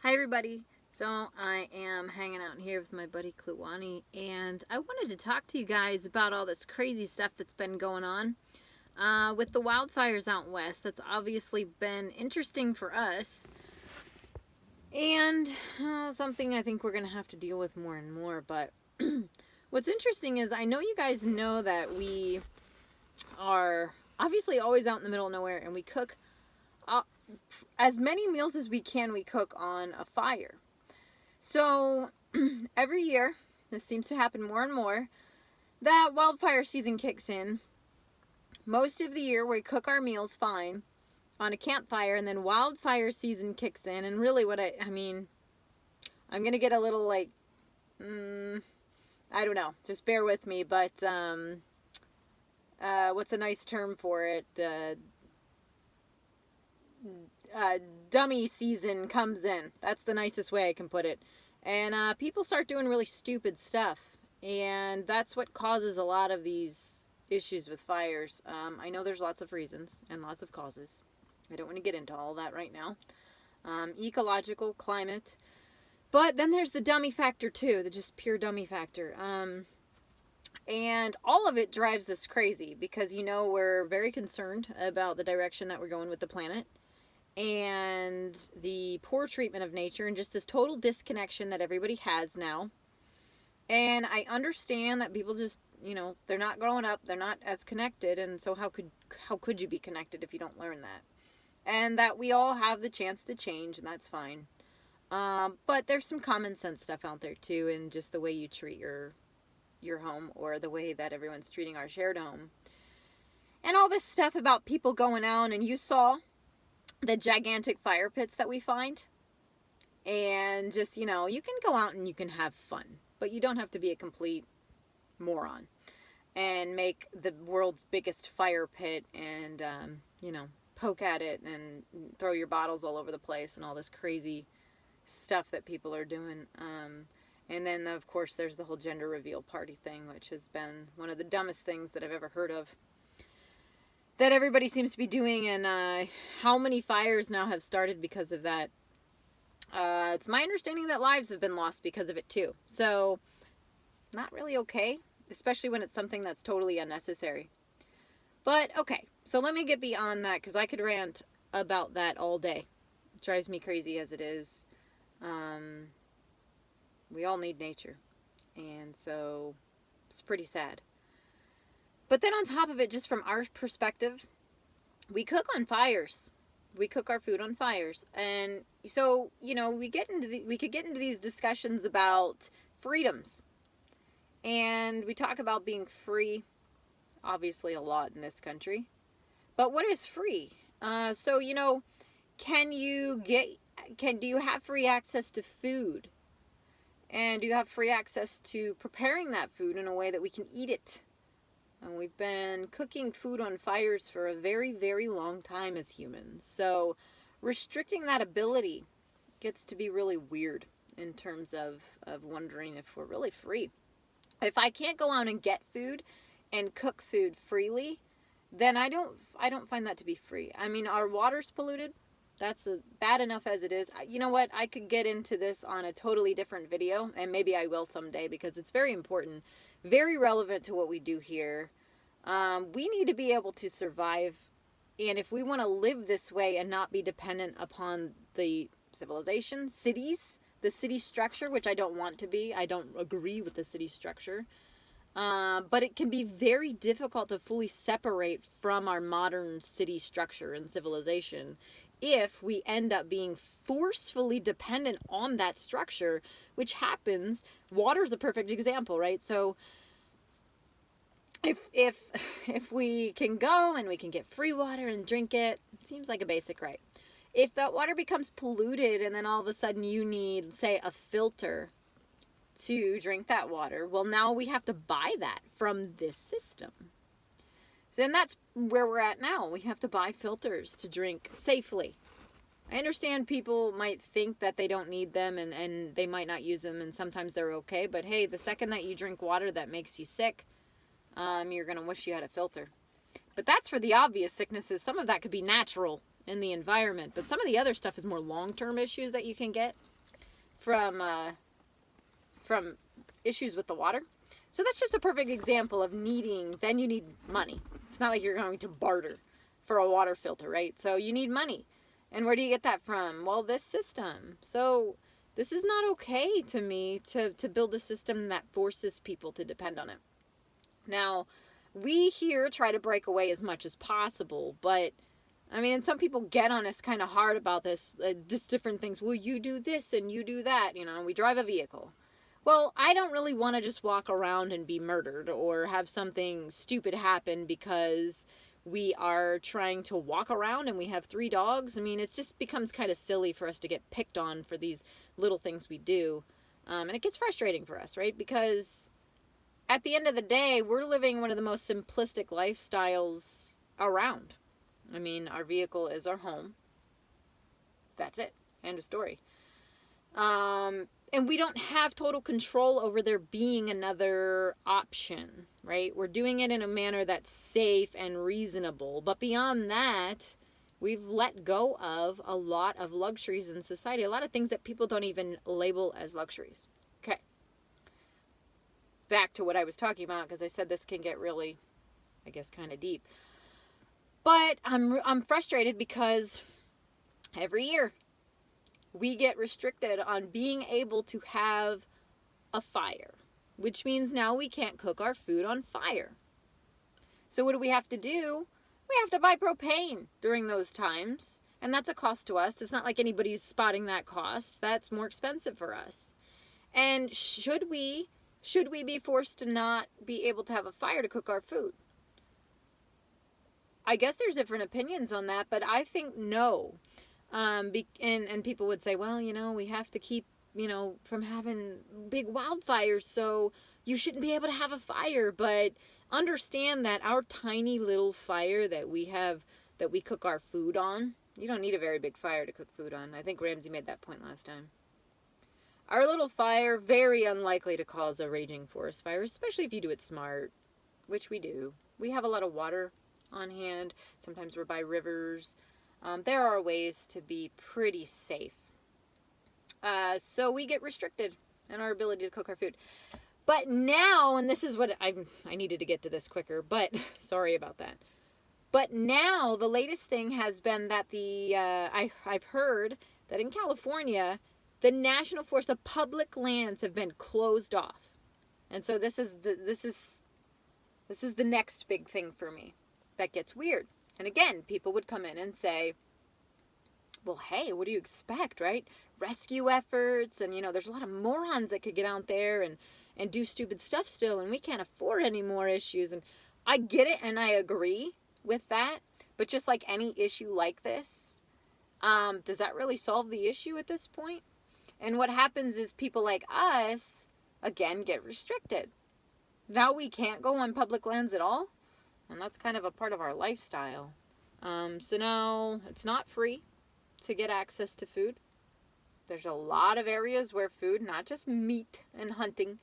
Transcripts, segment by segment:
Hi everybody. So I am hanging out here with my buddy Kluwani, and I wanted to talk to you guys about all this crazy stuff that's been going on with the wildfires out west. That's obviously been interesting for us, and something I think we're going to have to deal with more and more. But what's interesting is I know you guys know that we are obviously always out in the middle of nowhere, and we cook as many meals as we can. We cook on a fire. So every year, this seems to happen more and more, that wildfire season kicks in. Most of the year, we cook our meals fine on a campfire, and then wildfire season kicks in. And really, I'm going to get a little I don't know, just bear with me, but what's a nice term for it? Dummy season comes in. That's the nicest way I can put it. And people start doing really stupid stuff. And that's what causes a lot of these issues with fires. I know there's lots of reasons and lots of causes. I don't want to get into all that right now. Ecological, climate. But then there's the dummy factor too, the just pure dummy factor. And all of it drives us crazy because, we're very concerned about the direction that we're going with the planet and the poor treatment of nature and just this total disconnection that everybody has now. And I understand that people just, they're not growing up, they're not as connected, and so how could you be connected if you don't learn that? And that we all have the chance to change, and that's fine. But there's some common sense stuff out there too, in just the way you treat your home, or the way that everyone's treating our shared home. And all this stuff about people going out, and you saw the gigantic fire pits that we find. And just, you can go out and you can have fun, but you don't have to be a complete moron and make the world's biggest fire pit and, poke at it and throw your bottles all over the place and all this crazy stuff that people are doing. And then, of course, there's the whole gender reveal party thing, which has been one of the dumbest things that I've ever heard of, that everybody seems to be doing. And how many fires now have started because of that? It's my understanding that lives have been lost because of it too. So, not really okay, especially when it's something that's totally unnecessary. But, okay, so let me get beyond that, because I could rant about that all day. It drives me crazy as it is. We all need nature, and so it's pretty sad. But then on top of it, just from our perspective, we cook on fires. We cook our food on fires. And so, we could get into these discussions about freedoms. And we talk about being free, obviously a lot in this country. But what is free? So, do you have free access to food? And do you have free access to preparing that food in a way that we can eat it? And we've been cooking food on fires for a very, very long time as humans. So restricting that ability gets to be really weird in terms of wondering if we're really free. If I can't go out and get food and cook food freely, then I don't find that to be free. I mean, our water's polluted. That's bad enough as it is. You know what? I could get into this on a totally different video, and maybe I will someday, because it's very important, very relevant to what we do here. We need to be able to survive, and if we want to live this way and not be dependent upon the civilization, cities, the city structure, which I don't want to be. I don't agree with the city structure. But it can be very difficult to fully separate from our modern city structure and civilization if we end up being forcefully dependent on that structure, which happens. Water's a perfect example, right? So if we can go and we can get free water and drink it, it seems like a basic right. If that water becomes polluted and then all of a sudden you need, say, a filter to drink that water, well, now we have to buy that from this system. And that's where we're at now. We have to buy filters to drink safely. I understand people might think that they don't need them and they might not use them, and sometimes they're okay. But hey, the second that you drink water that makes you sick, you're going to wish you had a filter. But that's for the obvious sicknesses. Some of that could be natural in the environment. But some of the other stuff is more long-term issues that you can get. from issues with the water. So that's just a perfect example of needing, then you need money. It's not like you're going to barter for a water filter, right? So you need money. And where do you get that from? Well, this system. So this is not okay to me to build a system that forces people to depend on it. Now, we here try to break away as much as possible, but I mean, and some people get on us kind of hard about this, just different things. Well, you do this and you do that, you know, we drive a vehicle. Well, I don't really want to just walk around and be murdered or have something stupid happen because we are trying to walk around and we have 3 dogs. I mean, it just becomes kind of silly for us to get picked on for these little things we do. And it gets frustrating for us, right? Because at the end of the day, we're living one of the most simplistic lifestyles around. I mean, our vehicle is our home. That's it. End of story. And we don't have total control over there being another option, right? We're doing it in a manner that's safe and reasonable. But beyond that, we've let go of a lot of luxuries in society, a lot of things that people don't even label as luxuries. Okay. Back to what I was talking about, because I said this can get really, I guess, kind of deep. But I'm frustrated because every year we get restricted on being able to have a fire, which means now we can't cook our food on fire. So what do we have to do? We have to buy propane during those times, and that's a cost to us. It's not like anybody's spotting that cost. That's more expensive for us. And should we be forced to not be able to have a fire to cook our food? I guess there's different opinions on that, but I think no. And people would say, well, you know, we have to keep, you know, from having big wildfires, so you shouldn't be able to have a fire. But understand that our tiny little fire that we have, that we cook our food on, you don't need a very big fire to cook food on. I think Ramsey made that point last time. Our little fire, very unlikely to cause a raging forest fire, especially if you do it smart, which we do. We have a lot of water on hand. Sometimes we're by rivers. There are ways to be pretty safe. So we get restricted in our ability to cook our food. But now, and this is what I needed to get to this quicker, but sorry about that. But now the latest thing has been that I've heard that in California, the national forest, the public lands have been closed off. And so this is the next big thing for me that gets weird. And again, people would come in and say, well, hey, what do you expect, right? Rescue efforts, and, you know, there's a lot of morons that could get out there and do stupid stuff still, and we can't afford any more issues. And I get it, and I agree with that. But just like any issue like this, does that really solve the issue at this point? And what happens is people like us, again, get restricted. Now we can't go on public lands at all. And that's kind of a part of our lifestyle. So now it's not free to get access to food. There's a lot of areas where food, not just meat and hunting,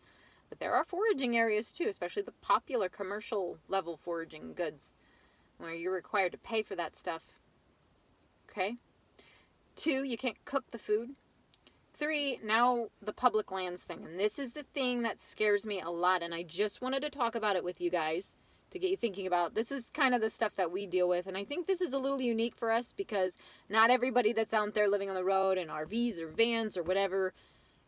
but there are foraging areas too, especially the popular commercial level foraging goods, where you're required to pay for that stuff. Okay? 2, you can't cook the food. 3, now the public lands thing. And this is the thing that scares me a lot, and I just wanted to talk about it with you guys to get you thinking about. This is kind of the stuff that we deal with, and I think this is a little unique for us because not everybody that's out there living on the road in RVs or vans or whatever,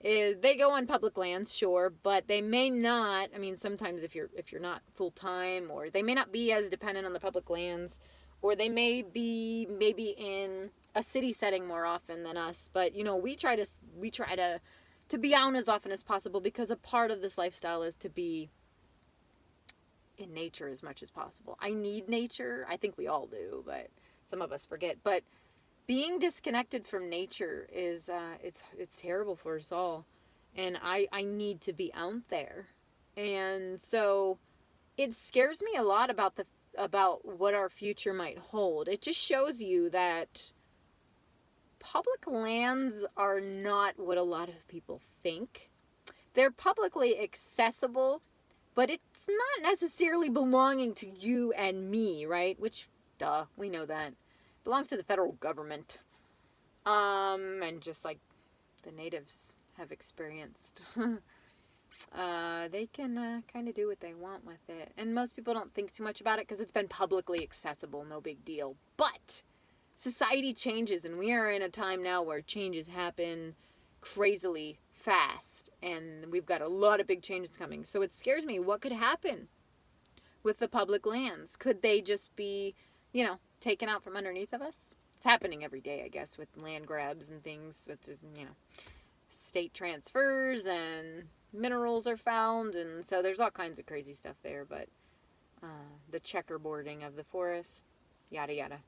they go on public lands, sure, but they may not. I mean, sometimes if you're not full time, or they may not be as dependent on the public lands, or they may be maybe in a city setting more often than us. But you know, we try to be out as often as possible, because a part of this lifestyle is to be in nature as much as possible. I need nature. I think we all do, but some of us forget. But being disconnected from nature is it's terrible for us all. And I need to be out there. And so it scares me a lot about what our future might hold. It just shows you that public lands are not what a lot of people think. They're publicly accessible, but it's not necessarily belonging to you and me, right? Which, duh, we know that. It belongs to the federal government. And just like the natives have experienced. They can kind of do what they want with it. And most people don't think too much about it because it's been publicly accessible, no big deal. But society changes, and we are in a time now where changes happen crazily fast, and we've got a lot of big changes coming. So it scares me. What could happen with the public lands? Could they just be, taken out from underneath of us? It's happening every day, I guess, with land grabs and things, which is, state transfers and minerals are found, and so there's all kinds of crazy stuff there. But the checkerboarding of the forest, yada yada.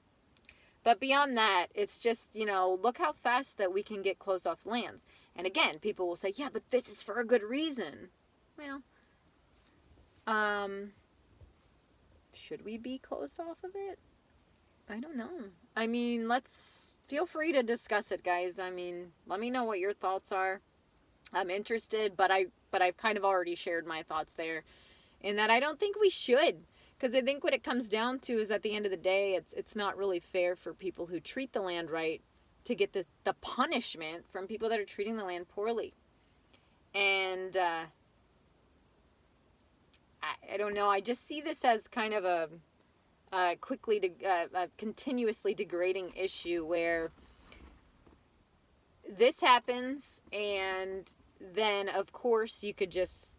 But beyond that, it's just, look how fast that we can get closed off lands. And again, people will say, yeah, but this is for a good reason. Well, should we be closed off of it? I don't know. I mean, feel free to discuss it, guys. I mean, let me know what your thoughts are. I'm interested, but I've kind of already shared my thoughts there, in that I don't think we should. Because I think what it comes down to is, at the end of the day, it's not really fair for people who treat the land right to get the punishment from people that are treating the land poorly. And I don't know. I just see this as kind of a continuously degrading issue where this happens, and then of course you could just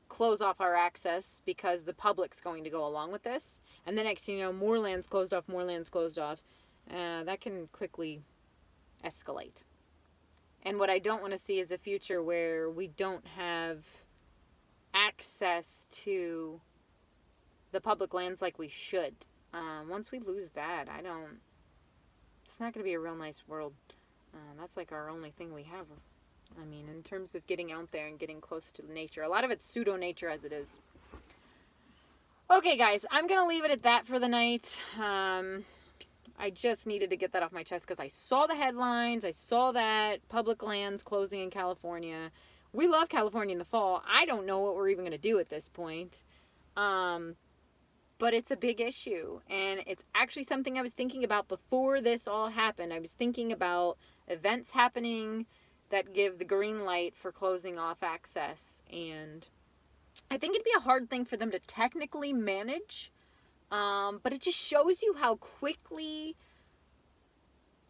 close off our access because the public's going to go along with this, and the next thing you know, more land's closed off. That can quickly escalate. And what I don't want to see is a future where we don't have access to the public lands like we should. Once we lose that, it's not going to be a real nice world. That's like our only thing we have. I mean, in terms of getting out there and getting close to nature. A lot of it's pseudo-nature as it is. Okay, guys, I'm going to leave it at that for the night. I just needed to get that off my chest because I saw the headlines. I saw that public lands closing in California. We love California in the fall. I don't know what we're even going to do at this point. But it's a big issue, and it's actually something I was thinking about before this all happened. I was thinking about events happening that give the green light for closing off access, and I think it'd be a hard thing for them to technically manage, but it just shows you how quickly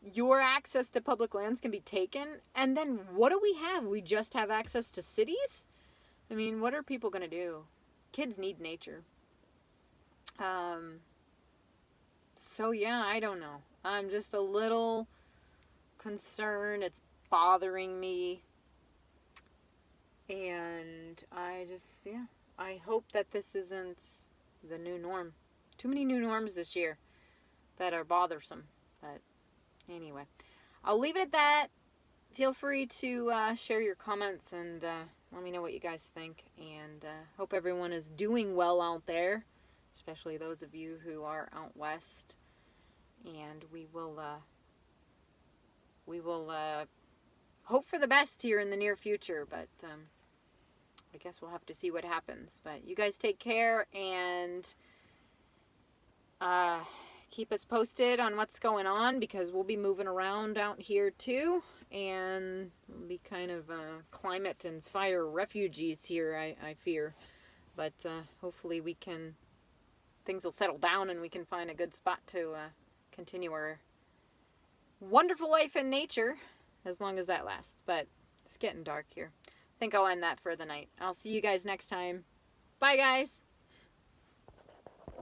your access to public lands can be taken. And then what do we have? We just have access to cities? I mean, what are people going to do? Kids need nature. So yeah, I don't know. I'm just a little concerned. It's bothering me. And I hope that this isn't the new norm. Too many new norms this year that are bothersome. But anyway, I'll leave it at that. Feel free to share your comments and let me know what you guys think. And hope everyone is doing well out there, especially those of you who are out west. And we will hope for the best here in the near future, but I guess we'll have to see what happens. But you guys take care, and keep us posted on what's going on, because we'll be moving around out here too, and we'll be kind of climate and fire refugees here, I fear. But hopefully things will settle down and we can find a good spot to continue our wonderful life in nature, as long as that lasts. But it's getting dark here. I think I'll end that for the night. I'll see you guys next time. Bye, guys.